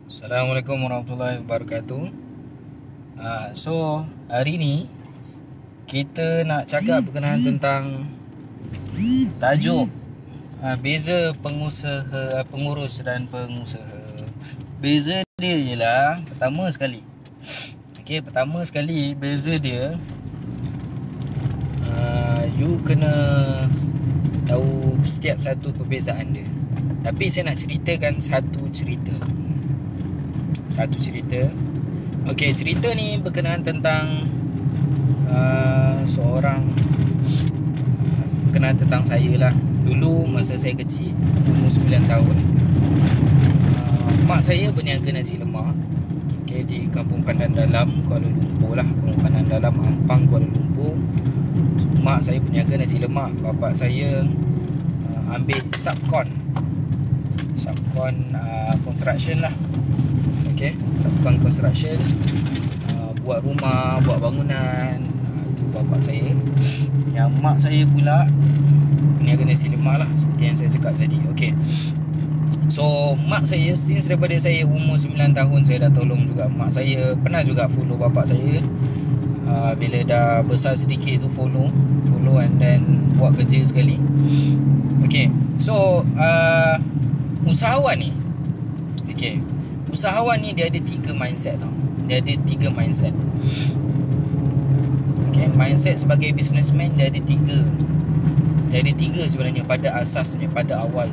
Assalamualaikum warahmatullahi wabarakatuh. So hari ni kita nak cakap berkenaan tentang tajuk beza pengurus dan pengusaha. Beza dia ialah pertama sekali beza dia, you kena tahu setiap satu perbezaan dia. Tapi saya nak ceritakan satu cerita. Okey, cerita ni berkenaan tentang berkenaan tentang saya lah. Dulu masa saya kecil, umur 9 tahun, mak saya berniaga nasi lemak, okey, di Kampung Pandan Dalam, Kuala Lumpur lah. Kampung Pandan Dalam, Ampang, Kuala Lumpur. Mak saya berniaga nasi lemak. Bapak saya ambil subkon construction lah. Okay, subkon construction, buat rumah, buat bangunan. Itu bapak saya. Yang mak saya pula berniaga nasi lemak lah, seperti yang saya cakap tadi. Okay, so mak saya, since daripada saya umur 9 tahun, saya dah tolong juga mak saya. Pernah juga follow bapak saya. Bila dah besar sedikit tu follow and then buat kerja sekali. Okay, so usahawan ni, okay, usahawan ni dia ada 3 mindset tau. Dia ada 3 mindset. Okay, mindset sebagai businessman dia ada 3. Dia ada 3 sebenarnya pada asasnya, pada awal.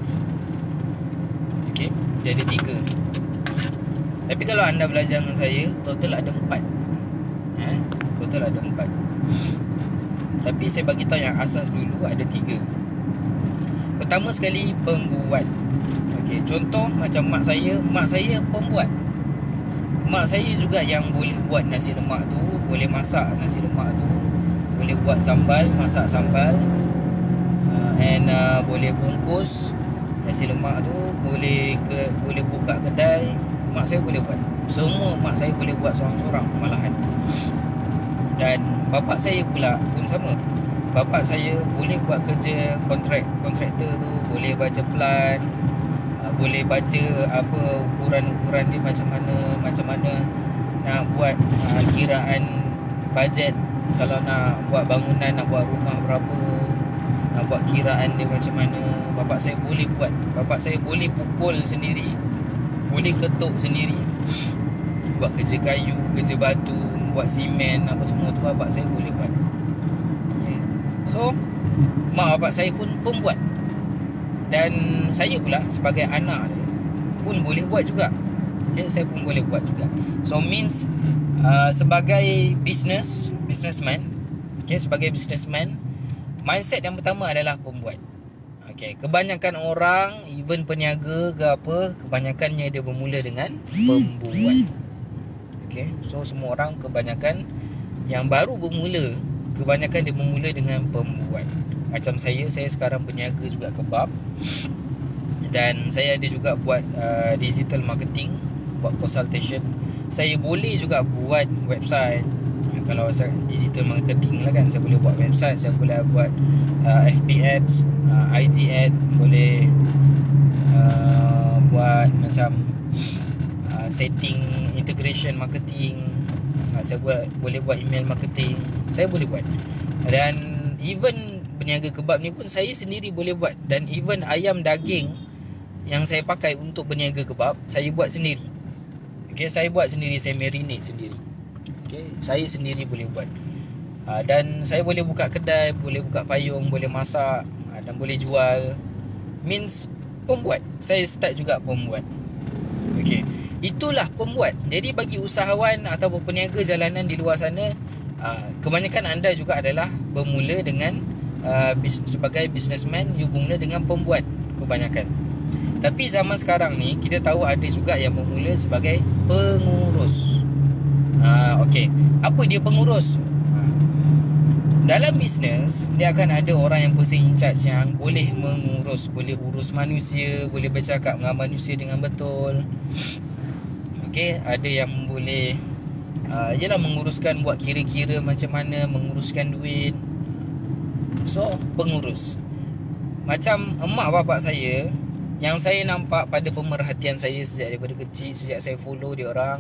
Okay, dia ada 3. Tapi kalau anda belajar dengan saya, total ada 4. Total ada 4. Tapi saya bagi tahu yang asas dulu ada 3. Pertama sekali, pembuat. Okey, contoh macam mak saya pembuat. Mak saya juga yang boleh buat nasi lemak tu, boleh masak nasi lemak tu, boleh buat sambal, masak sambal, and boleh bungkus nasi lemak tu, boleh buka kedai. Mak saya boleh buat. Semua mak saya boleh buat seorang-seorang malahan. Dan bapak saya pula pun sama. Bapak saya boleh buat kerja kontraktor tu, boleh baca plan, boleh baca apa ukuran-ukuran dia macam mana nak buat kiraan bajet. Kalau nak buat bangunan, nak buat rumah berapa, nak buat kiraan dia macam mana, bapak saya boleh buat. Bapak saya boleh pukul sendiri, boleh ketuk sendiri. Buat kerja kayu, kerja batu, buat simen, apa semua tu bapak saya boleh buat. Okay. So mak bapak saya pun pembuat. Dan saya pula sebagai anak dia pun boleh buat juga. Okay, saya pun boleh buat juga. So means sebagai businessman, okay, sebagai businessman, mindset yang pertama adalah pembuat. Okay, kebanyakan orang, even peniaga ke apa, kebanyakannya dia bermula dengan pembuat. Okay, so semua orang kebanyakan yang baru bermula, kebanyakan dia bermula dengan pembuat. Macam saya sekarang berniaga juga kebab. Dan saya ada juga buat digital marketing, buat consultation. Saya boleh juga buat website. Kalau saya digital marketing lah kan, saya boleh buat website, saya boleh buat FB ads, IG ad, boleh buat macam setting integration marketing. Saya boleh buat email marketing. Saya boleh buat. Dan even berniaga kebab ni pun saya sendiri boleh buat. Dan even ayam daging yang saya pakai untuk berniaga kebab, saya buat sendiri. Okay, saya buat sendiri, saya marinate sendiri. Okay, saya sendiri boleh buat. Dan saya boleh buka kedai, boleh buka payung, boleh masak, dan boleh jual. Means pembuat. Saya start juga pembuat. Okay, itulah pembuat. Jadi bagi usahawan ataupun peniaga jalanan di luar sana, kebanyakan anda juga adalah bermula dengan sebagai businessman, you bermula dengan pembuat kebanyakan. Tapi zaman sekarang ni kita tahu ada juga yang bermula sebagai pengurus. Okey, apa dia pengurus? Dalam bisnes, dia akan ada orang yang person in charge yang boleh mengurus, boleh urus manusia, boleh bercakap dengan manusia dengan betul. Okey, ada yang boleh ialah menguruskan, buat kira-kira macam mana, menguruskan duit. So, pengurus. Macam emak bapak saya Yang saya nampak pada pemerhatian saya sejak daripada kecil, sejak saya follow dia orang,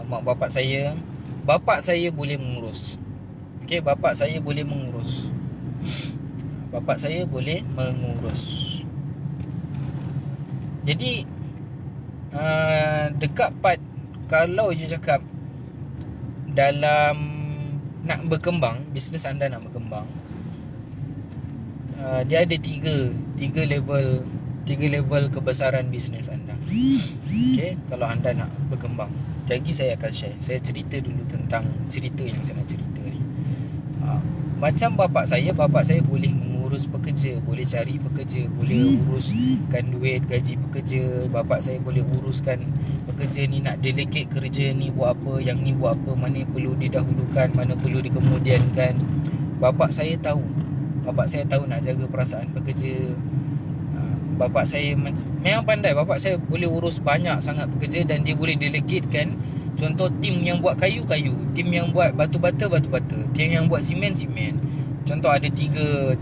mak bapak saya boleh mengurus. Okey, bapak saya boleh mengurus. Bapak saya boleh mengurus. Jadi dekat part, kalau you cakap dalam nak berkembang, bisnes anda nak berkembang, dia ada tiga level kebesaran bisnes anda. Okey, kalau anda nak berkembang. Lagi saya akan share. Saya cerita dulu tentang cerita yang saya nak cerita ni. Macam bapak saya boleh mengurus pekerja, boleh cari pekerja, boleh uruskan duit, gaji pekerja. Bapak saya boleh uruskan pekerja ni, nak delegate kerja ni buat apa, yang ni buat apa, mana perlu didahulukan, mana perlu dikemudiankan. Bapak saya tahu nak jaga perasaan pekerja. Bapak saya memang pandai. Bapak saya boleh urus banyak sangat pekerja dan dia boleh delegatekan. Contoh, tim yang buat kayu, tim yang buat batu-bata, tim yang buat simen. Contoh ada 4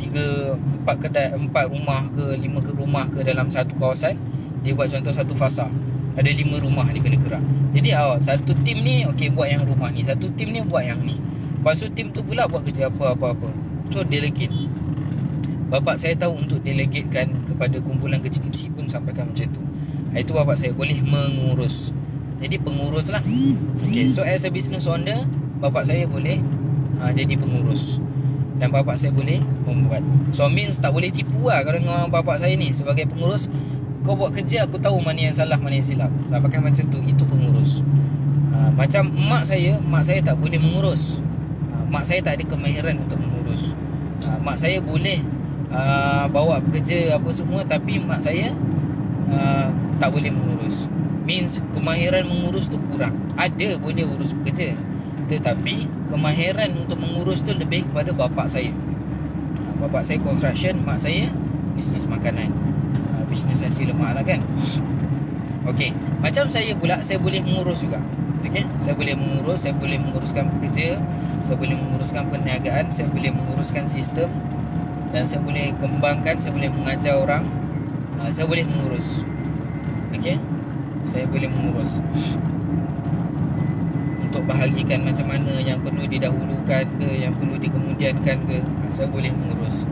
rumah ke 5 rumah ke dalam satu kawasan. Dia buat contoh satu fasa, ada 5 rumah dia kena gerak. Jadi satu tim ni okey buat yang rumah ni, satu tim ni buat yang ni. Lepas tu tim tu pula buat kerja apa. So delegate. Bapak saya tahu untuk delegatekan kepada kumpulan kecil-kecil pun sampaikan macam tu. Itu bapak saya boleh mengurus. Jadi pengurus lah. Okay, so as a business owner, bapak saya boleh jadi pengurus. Dan bapak saya boleh membuat. So means tak boleh tipu lah kalau dengan bapak saya ni. Sebagai pengurus, kau buat kerja, aku tahu mana yang salah, mana yang silap. Pakai macam tu, itu pengurus. Macam mak saya tak boleh mengurus. Mak saya tak ada kemahiran untuk mengurus. Mak saya boleh bawa pekerja apa semua, tapi mak saya tak boleh mengurus. Means kemahiran mengurus tu kurang. Ada boleh urus pekerja, tetapi kemahiran untuk mengurus tu lebih kepada bapak saya. Bapak saya construction, mak saya bisnes makanan, bisnes nasi lemak lah kan. Okey, macam saya pula, saya boleh mengurus juga. Okey, saya boleh menguruskan pekerja, saya boleh menguruskan perniagaan, saya boleh menguruskan sistem, dan saya boleh kembangkan, saya boleh mengajar orang, saya boleh mengurus. Okey, saya boleh mengurus untuk bahagikan macam mana yang perlu didahulukan ke, yang perlu dikemudiankan ke, saya boleh mengurus.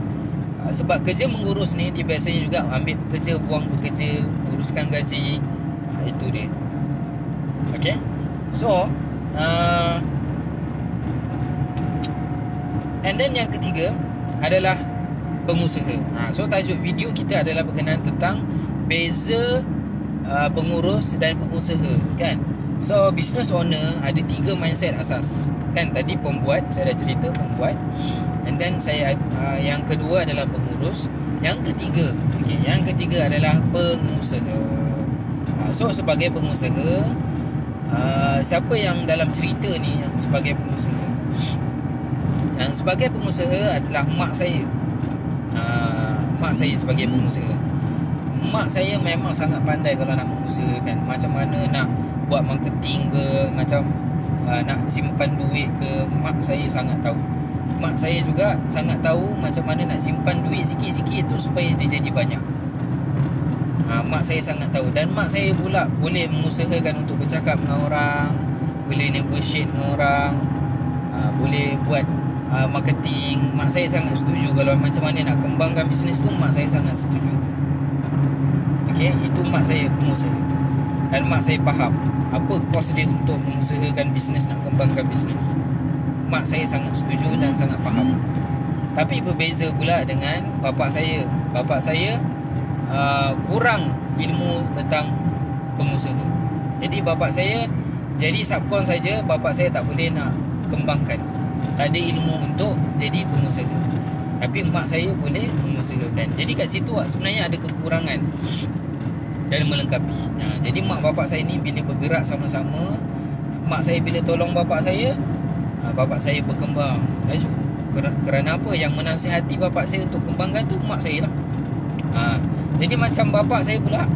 Sebab kerja mengurus ni, dia biasanya juga ambil pekerja, buang pekerja, uruskan gaji. Itu dia. Okey, so and then yang ketiga adalah pengusaha. So tajuk video kita adalah berkenaan tentang beza pengurus dan pengusaha, kan? So business owner ada 3 mindset asas, kan? Tadi pembuat, saya dah cerita pembuat. And then saya yang kedua adalah pengurus. Yang ketiga adalah pengusaha. So sebagai pengusaha, siapa yang dalam cerita ni yang sebagai pengusaha? Yang sebagai pengusaha adalah mak saya. Mak saya sebagai pengusaha. Mak saya memang sangat pandai kalau nak mengusahakan. Macam mana nak buat marketing ke, macam nak simpan duit ke, mak saya sangat tahu. Mak saya juga sangat tahu macam mana nak simpan duit sikit-sikit tu supaya dia jadi banyak. Mak saya sangat tahu. Dan mak saya pula boleh mengusahakan untuk bercakap dengan orang, boleh negotiate dengan orang, boleh buat marketing. Mak saya sangat setuju kalau macam mana nak kembangkan bisnes tu. Mak saya sangat setuju. Okay, itu mak saya pengusaha. Dan mak saya faham apa kos dia untuk mengusahakan bisnes, nak kembangkan bisnes. Mak saya sangat setuju dan sangat faham. Tapi berbeza pula dengan bapa saya. Bapa saya kurang ilmu tentang pengusaha. Jadi bapa saya jadi subkon saja, bapa saya tak boleh nak kembangkan. Tak ada ilmu untuk jadi pengusaha. Tapi mak saya boleh mengusahakan. Jadi kat situ sebenarnya ada kekurangan dan melengkapi. Jadi mak bapak saya ni bila bergerak sama-sama, mak saya bila tolong bapak saya berkembang. Kerana apa? Yang menasihati bapak saya untuk kembangkan tu mak saya lah. Jadi macam bapak saya pula,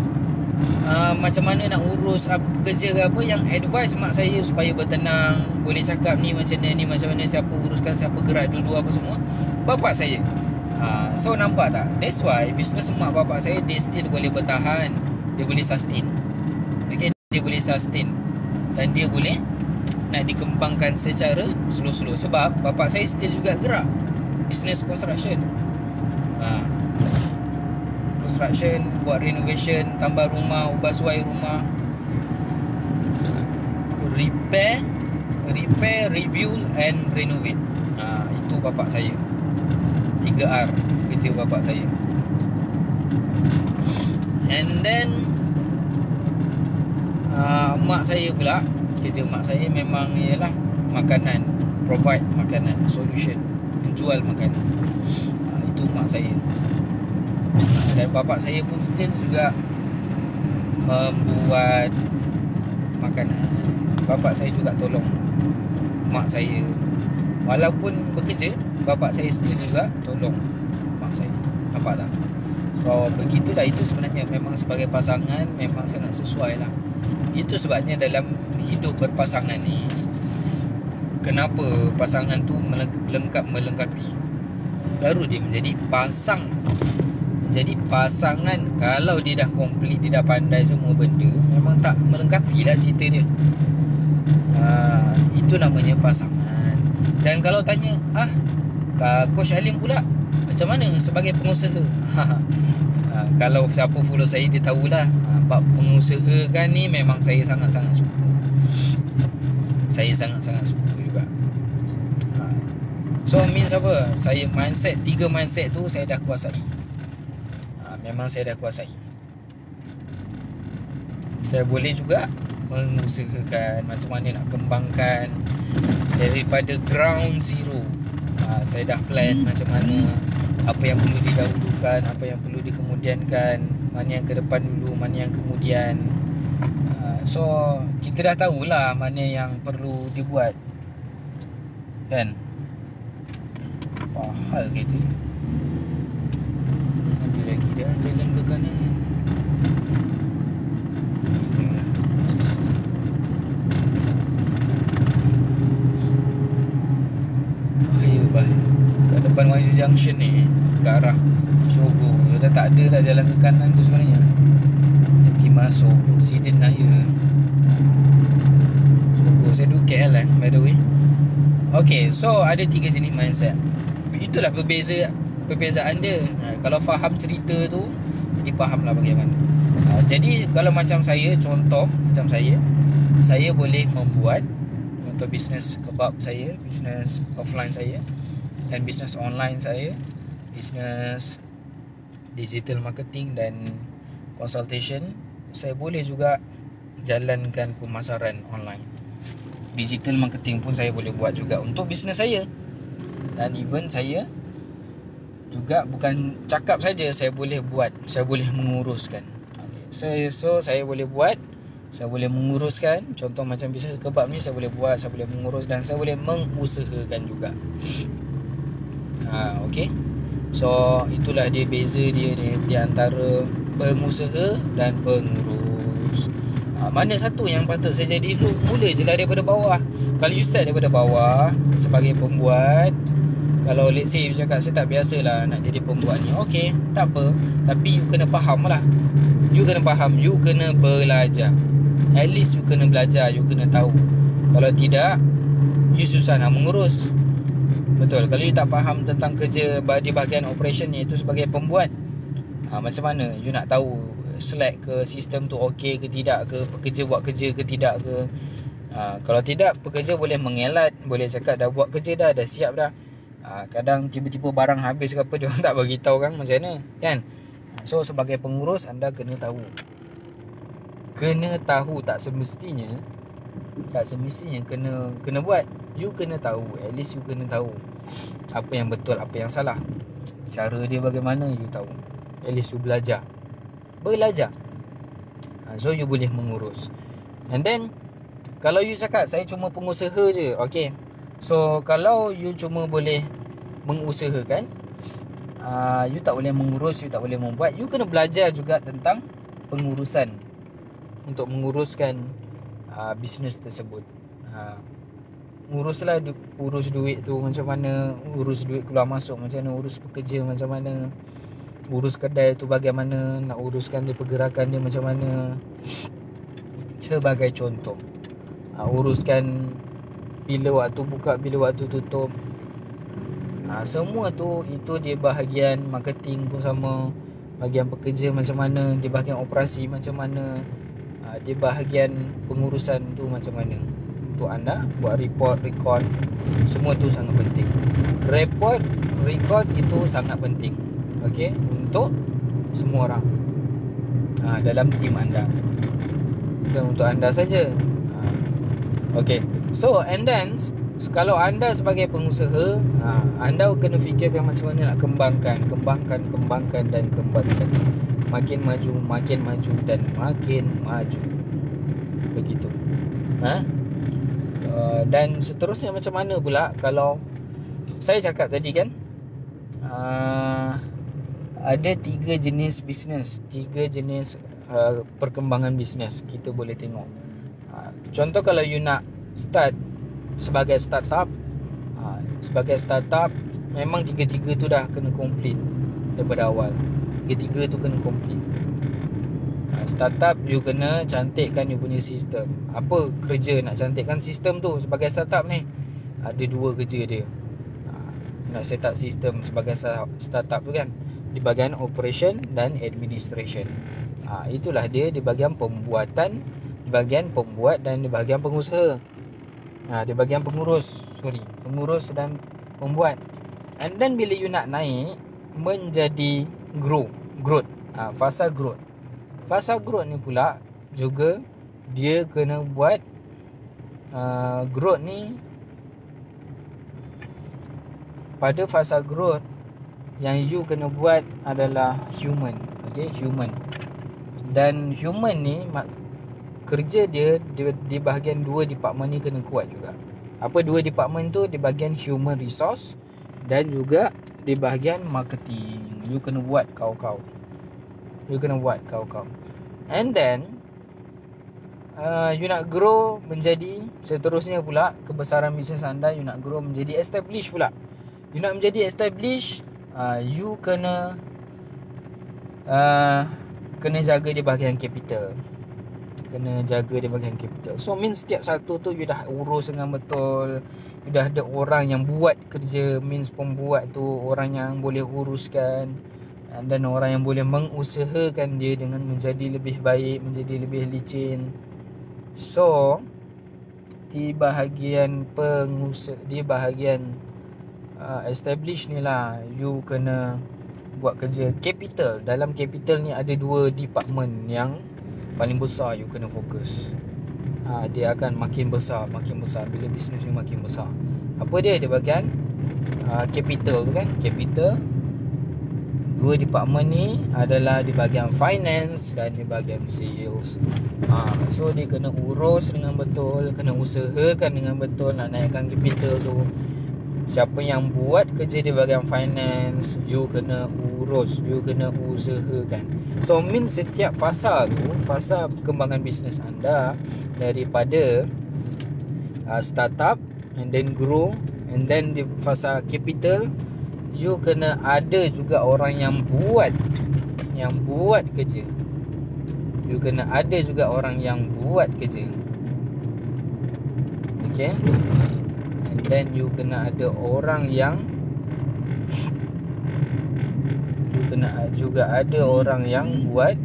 macam mana nak urus kerja ke apa, yang advice mak saya supaya bertenang, boleh cakap ni macam ni macam mana, siapa uruskan, siapa gerak dulu apa semua, bapak saya. So nampak tak? That's why business mak bapak saya, dia still boleh bertahan, dia boleh sustain. Okay, dia boleh sustain dan dia boleh nak dikembangkan secara slow-slow. Sebab bapak saya still juga gerak business construction. Construction, buat renovation, tambah rumah, ubah suai rumah, repair, rebuild and renovate. Itu bapak saya. 3R kerja bapak saya. And then mak saya pula, kerja mak saya memang ialah makanan, provide makanan, solution, menjual makanan. Itu mak saya. Dan bapak saya pun still juga membuat makanan. Bapak saya juga tolong mak saya. Walaupun bekerja, bapak saya still juga tolong mak saya. Nampak tak? So begitulah, itu sebenarnya memang sebagai pasangan memang sangat sesuai lah. Itu sebabnya dalam hidup berpasangan ni, kenapa pasangan tu melengkapi, baru dia menjadi Jadi pasangan, kalau dia dah komplit, dia dah pandai semua benda, memang tak melengkapi lah cerita dia. Itu namanya pasangan. Dan kalau tanya, Coach Alim pula macam mana sebagai pengusaha? Kalau siapa follow saya, dia tahulah, bab pengusaha kan ni memang saya sangat-sangat suka. Saya sangat-sangat suka juga. So means apa? Saya mindset, 3 mindset tu saya dah kuasai. Memang saya dah kuasai. Saya boleh juga mengusahakan macam mana nak kembangkan daripada ground zero. Saya dah plan macam mana, apa yang perlu didahulukan, apa yang perlu dikemudiankan, mana yang ke depan dulu, mana yang kemudian. So kita dah tahulah mana yang perlu dibuat, kan? Apa hal gitu. Ada lagi dia jalan ke kanan. Kat depan Wahyu Junction ni, ke arah Sogo, dah tak ada dah jalan ke kanan tu sebenarnya. Pergi masuk Sidin Naya Sogo. Saya duduk KL by the way. Okay, so ada 3 jenis mindset. Itulah perbezaan dia. Kalau faham cerita tu, jadi fahamlah bagaimana. Jadi kalau macam saya, contoh macam saya boleh membuat contoh bisnes kebab saya, bisnes offline saya, dan bisnes online saya, bisnes digital marketing dan consultation. Saya boleh juga jalankan pemasaran online. Digital marketing pun saya boleh buat juga untuk bisnes saya. Dan even saya juga bukan cakap saja, saya boleh buat, saya boleh menguruskan. So saya boleh buat, saya boleh menguruskan. Contoh macam bisnes kebab ni, saya boleh buat, saya boleh mengurus, dan saya boleh mengusahakan juga. Okay. So itulah dia, beza dia di antara pengusaha dan pengurus. Mana satu yang patut saya jadi dulu? Mula je lah daripada bawah. Kalau you start daripada bawah sebagai pembuat, kalau let's say you cakap saya tak biasa lah nak jadi pembuat ni, okay, tak apa. Tapi you kena faham lah. You kena faham, you kena belajar. At least you kena belajar, you kena tahu. Kalau tidak, you susah nak mengurus. Betul, kalau you tak faham tentang kerja di bahagian operation ni, itu sebagai pembuat, macam mana you nak tahu select ke sistem tu okey ke tidak ke, pekerja buat kerja ke tidak ke. Kalau tidak, pekerja boleh mengelat, boleh cakap dah buat kerja dah siap dah. Kadang tiba-tiba barang habis ke apa, dia orang tak bagi tahu kan, macam mana kan. So sebagai pengurus, anda kena tahu. Tak semestinya kena buat. You kena tahu, at least you kena tahu apa yang betul, apa yang salah, cara dia bagaimana, you tahu. At least you belajar. So you boleh mengurus. And then kalau you cakap saya cuma pengusaha je, okay, so kalau you cuma boleh mengusahakan, you tak boleh mengurus, you tak boleh membuat, you kena belajar juga tentang pengurusan untuk menguruskan bisnes tersebut. uruslah urus duit tu macam mana, urus duit keluar masuk macam mana, urus pekerja macam mana, urus kedai tu bagaimana, nak uruskan dia pergerakan dia macam mana. Sebagai contoh, uruskan bila waktu buka, bila waktu tutup. Semua tu itu di bahagian marketing pun sama, bahagian pekerja macam mana, di bahagian operasi macam mana, di bahagian pengurusan tu macam mana. Untuk anda buat report, record, semua tu sangat penting. Report, record itu sangat penting, okey, untuk semua orang dalam tim anda, bukan untuk anda saja. Okey, so and then kalau anda sebagai pengusaha, anda kena fikirkan macam mana nak kembangkan dan kembangkan. Makin maju dan makin maju. Begitu. Dan seterusnya macam mana pula kalau saya cakap tadi kan, ada 3 jenis bisnes, 3 jenis perkembangan bisnes kita boleh tengok. Contoh kalau you nak start sebagai startup, memang 3 tu dah kena complete daripada awal. 3 tu kena complete. Startup you kena cantikkan you punya sistem. Apa kerja nak cantikkan sistem tu sebagai startup ni? Ada 2 kerja dia. Nak set up sistem sebagai startup tu kan, di bahagian operation dan administration. Itulah dia di bahagian pembuatan, di bahagian pembuat dan di bahagian pengusaha. Di bahagian pengurus dan pembuat. And then bila you nak naik menjadi growth, fasa growth. Fasa growth ni pula juga dia kena buat growth ni. Pada fasa growth yang you kena buat adalah human. Okay, human. Dan human ni kerja dia di bahagian 2 department ni kena kuat juga. Apa 2 department tu? Di bahagian human resource dan juga di bahagian marketing. You kena buat kau-kau. And then you nak grow menjadi seterusnya pula kebesaran bisnes anda, you nak grow menjadi establish pula. You nak menjadi establish, you kena jaga di bahagian capital. So means setiap satu tu you dah urus dengan betul. You dah ada orang yang buat kerja, means pembuat tu orang yang boleh uruskan, dan orang yang boleh mengusahakan dia dengan menjadi lebih baik, menjadi lebih licin. So di bahagian establish ni lah, you kena buat kerja capital. Dalam capital ni ada 2 department yang paling besar you kena fokus. Dia akan makin besar bila bisnes ni makin besar. Apa dia? Di bahagian capital tu kan. Capital, 2 department ni adalah di bahagian finance dan di bahagian sales. So dia kena urus dengan betul, kena usahakan dengan betul nak naikkan capital tu. Siapa yang buat kerja di bahagian finance, you kena urus, you kena usahakan. So means setiap fasa tu, fasa perkembangan bisnes anda, daripada startup and then grow and then di fasa capital, you kena ada juga orang yang buat kerja. You kena ada juga orang yang buat kerja. Okay. And then you kena ada orang yang buat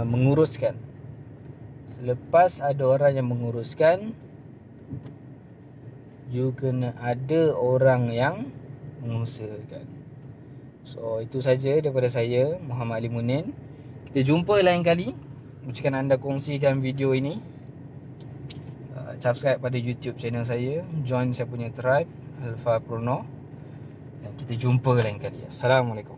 menguruskan. Selepas ada orang yang menguruskan, you kena ada orang yang mengusahakan. So itu saja daripada saya, Muhammad Ali Munin. Kita jumpa lain kali. Jika anda kongsikan video ini, subscribe pada YouTube channel saya, join saya punya tribe Alpha Pruno, dan kita jumpa lain kali. Assalamualaikum.